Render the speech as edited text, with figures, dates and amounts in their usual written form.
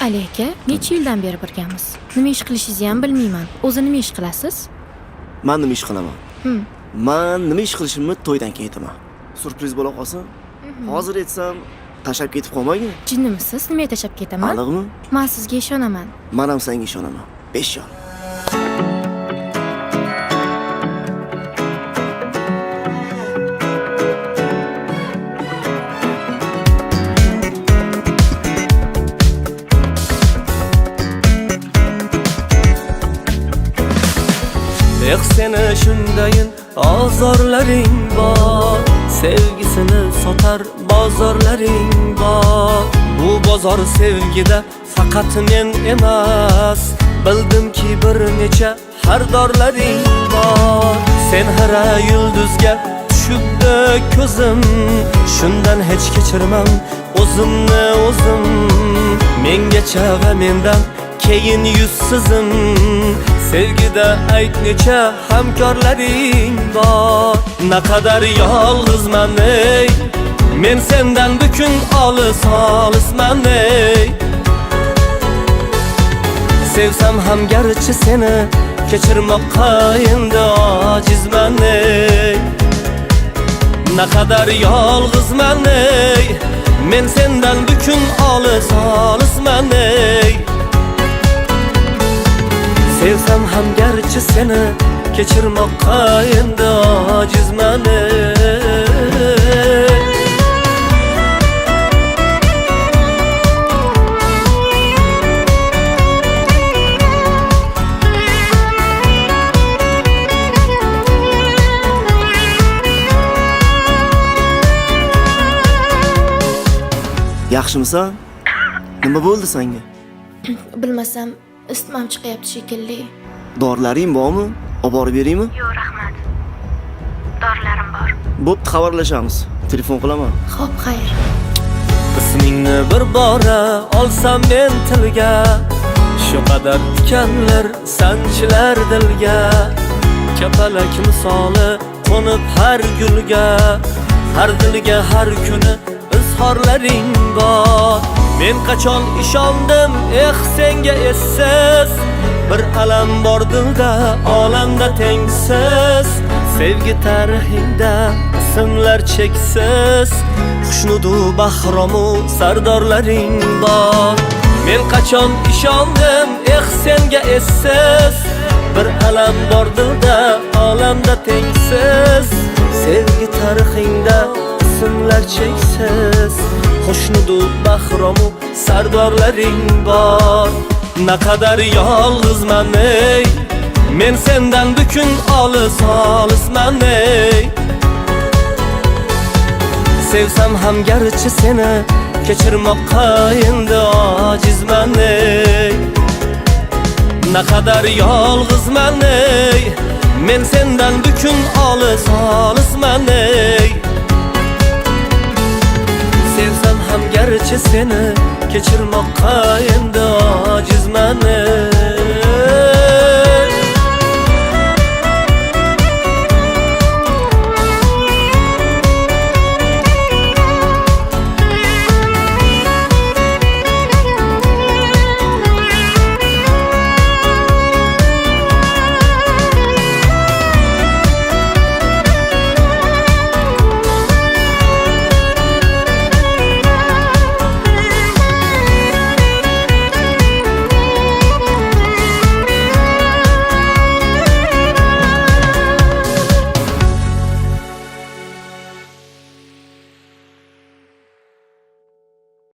Ali aka, necha yildan beri birgamiz? Nima ish qilishingizni ham bilmayman. O'zi nima ish qilasiz? Men nima ish qilaman? Men nima ish qilishimni to'ydan keyin aytaman. Surpriz bo'la qolsin. Hozir aytsam, tashab ketib qolmagin. Jinnimisiz? Nimaga tashab ketaman? Aniqmi? Men sizga ishonaman. Men ham senga ishonaman. 5 yil. Seni shundayin azorlaring bor, sevgisini sotar bozorlaring bor. Bu bozor sevgida faqat men emas, bildimki bir necha xaridorlaring bor. Sen hara yulduzga tushibdi ko'zim, shundan hech kechirmam o'zimni o'zim. Mengacha va mendan keyin yuzsizim, sevgida ayt necha hamkorlaring bor. Naqadar yolg'izman ey, men sendan bukun olisman ey. Sevsam ham garchi seni kechirmoqqa endi ojizman ey. Naqadar yolg'izman ey, men sendan bukun olisman ey. Sevsam ham garchi seni kechirmoqqa endi ojizman ey. Yaxshimisan? Nima bo'ldi senga? Bilmasam, isitmam chiqyapti shekilli. Dorilaring bormi? Olib borib beraymi? Yo'q, rahmat. Dorilarim bor. Bo'pti, xabarlashamiz. Telefon qilaman. Xo'p, xayr. Ismingni bir bora olsam men tilga, shu qadar tikanlar sanchilar dilga. Kapalak misoli qo'nib har gulga, har dilga har kuni izhorlaring bor. Men qachon ishondim senga essiz, bir alam bor dilda olamda tengsiz. Sevgi tarixingda ismlar cheksiz, xushnudu bahromu sardorlaring bor. Men qachon ishondim senga essiz, bir alam bor dilda olamda tengsiz. Sevgi tarixingda ismlar cheksiz, xushnudu bahromu sardorlaring bor. Naqadar yolg'izman ey, men sendan bukun olisman ey. Sevsam ham garchi seni kechirmoqqa endi ojizman ey. Naqadar yolg'izman ey, men sendan bukun olisman ey. Sevsam ham garchi seni kechirmoqqa endi ojizman ey.